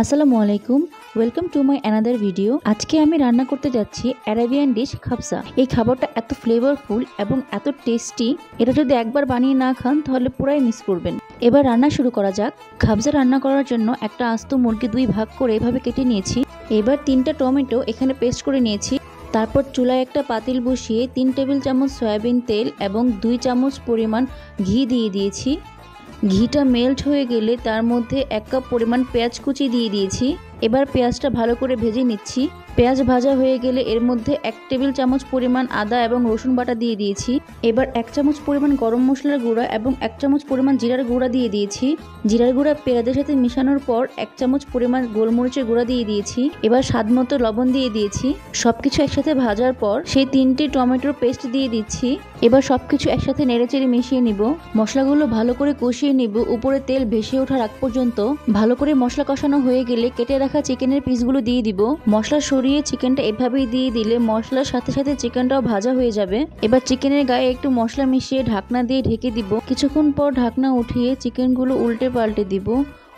আসসালামু আলাইকুম, welcome to my another video. আজকে আমি রান্না করতে যাচ্ছি অ্যারাবিয়ান ডিশ খাবসা। এই খাবারটা এত ফ্লেভারফুল এবং এত টেস্টি, এটা যদি একবার বানিয়ে না খান তাহলে পুরাই মিস করবেন। এবার রান্না শুরু করা যাক। খাবসা রান্না করার জন্য একটা আস্ত মুরগি দুই ভাগ করে এভাবে কেটে নিয়েছি। এবার 3টা টমেটো এখানে পেস্ট করে নিয়েছি। তারপর চুলায় একটা পাতিল বসিয়ে 3 টেবিল চামচ সয়াবিন তেল এবং 2 চামচ পরিমাণ ঘি দিয়ে দিয়েছি। ঘিটা মেল্ট হয়ে গেলে তার মধ্যে 1 কাপ পরিমাণ পেঁয়াজ কুচি দিয়ে দিয়েছি। এবার পেঁয়াজটা ভালো করে ভেজে নিচ্ছি। পেঁয়াজ ভাজা হয়ে গেলে এর মধ্যে 1 টেবিল চামচ পরিমাণ আদা এবং রসুন বাটা দিয়ে দিয়েছি। এবার 1 চামচ পরিমাণ গরম মশলার গুঁড়া এবং 1 চামচ পরিমাণ জিরার গুঁড়া দিয়ে দিয়েছি। জিরার গুঁড়া পেঁয়াজের সাথে মিশানোর পর 1 চামচ পরিমাণ গোলমরিচের গুঁড়া দিয়ে দিয়েছি। এবার স্বাদমতো লবণ দিয়ে দিয়েছি। সবকিছু একসাথে ভাজার পর সেই 3টি টমেটোর পেস্ট দিয়ে দিচ্ছি। এবার সবকিছু একসাথে নেড়েচেড়ে মিশিয়ে নিব। মশলাগুলো ভালো করে কষিয়ে নিব। উপরে তেল ভেসে ওঠার আগ পর্যন্ত ভালো করে মশলা কষানো হয়ে গেলে কেটে রাখা চিকেনের পিসগুলো দিয়ে দিব। মশলা সরিয়ে চিকেনটা এভাবেই দিয়ে দিলে মশলার সাথে সাথে চিকেনটাও ভাজা হয়ে যাবে। এবার চিকেনের গায়ে একটু মশলা মিশিয়ে ঢাকনা দিয়ে ঢেকে দিব। কিছুক্ষণ পর ঢাকনা উঠিয়ে চিকেনগুলো উল্টে পাল্টে দিব।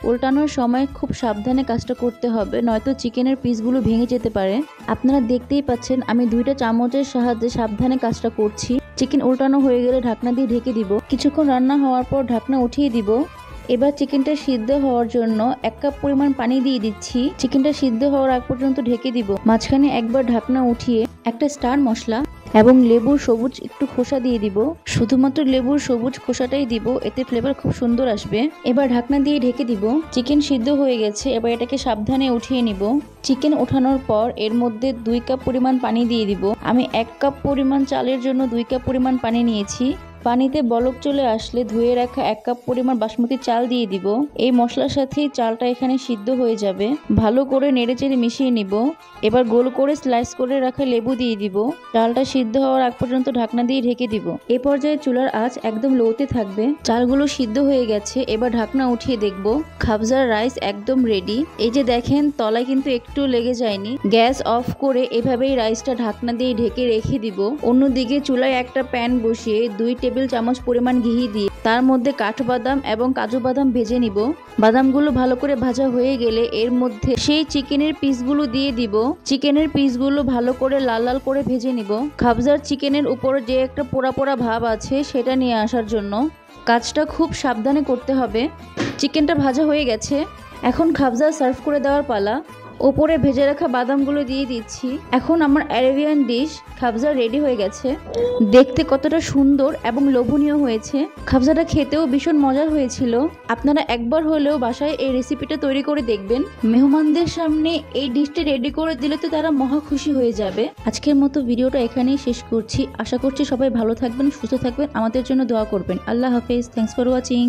উল্টানোর সময় খুব সাবধানে কাজটা করতে হবে, নয়তো চিকেনের পিসগুলো ভেঙে যেতে পারে। আপনারা দেখতেই পাচ্ছেন আমি 2টা চামচের সাহায্যে সাবধানে কাজটা করছি। চিকেন উল্টানো হয়ে গেলে ঢাকনা দিয়ে ঢেকে দিব। কিছুক্ষণ রান্না হওয়ার পর ঢাকনা উঠিয়ে দিব। এবার চিকেনটা সিদ্ধ হওয়ার জন্য 1 কাপ পরিমাণ পানি দিয়ে দিচ্ছি। চিকেনটা সিদ্ধ হওয়ার আগ পর্যন্ত ঢেকে দিব। মাঝখানে একবার ঢাকনা উঠিয়ে একটা স্টার মশলা এবং লেবুর সবুজ একটু খোসা দিয়ে দিব। শুধুমাত্র লেবুর সবুজ খোসাটাই দিব, এতে ফ্লেভার খুব সুন্দর আসবে। এবার ঢাকনা দিয়ে ঢেকে দিব। চিকেন সিদ্ধ হয়ে গেছে, এবার এটাকে সাবধানে উঠিয়ে নিব। চিকেন ওঠানোর পর এর মধ্যে 2 কাপ পরিমাণ পানি দিয়ে দিব। আমি 1 কাপ পরিমাণ চালের জন্য 2 কাপ পরিমাণ পানি নিয়েছি। পানিতে বলক চলে আসলে ধুয়ে রাখা 1 কাপ পরিমাণ বাসমতি চাল দিয়ে দিব। এই মশলার সাথেই চালটা এখানে সিদ্ধ হয়ে যাবে। ভালো করে নেড়েচেড়ে মিশিয়ে নিব। এবার গোল করে স্লাইস করে রাখা লেবু দিয়ে দিব। চালটা সিদ্ধ হওয়ার আগ পর্যন্ত ঢাকনা দিয়ে ঢেকে দিব। এই পর্যায়ে চুলার আঁচ একদম লোতে থাকবে। চালগুলো সিদ্ধ হয়ে গেছে, এবার ঢাকনা উঠিয়ে দেখব। খাবসার রাইস একদম রেডি। এই যে দেখেন, তলায় কিন্তু একটু লেগে যায়নি। গ্যাস অফ করে এভাবেই রাইসটা ঢাকনা দিয়ে ঢেকে রেখে দিব। অন্যদিকে চুলায় একটা প্যান বসিয়ে 2 টেবিল চামচ পরিমাণ ঘি দিয়ে তার মধ্যে কাঠবাদাম এবং কাজু বাদাম ভেজে নিব। বাদামগুলো ভালো করে ভাজা হয়ে গেলে এর মধ্যে সেই চিকেনের পিসগুলো দিয়ে দিব। চিকেনের পিসগুলো ভালো করে লাল লাল করে ভেজে নিব। খাবসার চিকেনের উপর যে একটা পোড়া পোড়া ভাব আছে সেটা নিয়ে আসার জন্য কাজটা খুব সাবধানে করতে হবে। চিকেনটা ভাজা হয়ে গেছে, এখন খাবসা সার্ভ করে দেওয়ার পালা। ওপরে ভেজে রাখা বাদামগুলো দিয়ে দিচ্ছি। এখন আমার অ্যারাবিয়ান ডিশ খাবসা রেডি হয়ে গেছে। দেখতে কতটা সুন্দর এবং লোভনীয় হয়েছে। খাবসাটা খেতেও ভীষণ মজার হয়েছিল। আপনারা একবার হলেও বাসায় এই রেসিপিটা তৈরি করে দেখবেন। মেহমানদের সামনে এই ডিশটা রেডি করে দিলে তো তারা মহা খুশি হয়ে যাবে। আজকের মতো ভিডিওটা এখানেই শেষ করছি। আশা করছি সবাই ভালো থাকবেন, সুস্থ থাকবেন, আমাদের জন্য দোয়া করবেন। আল্লাহ হাফেজ। Thanks for watching.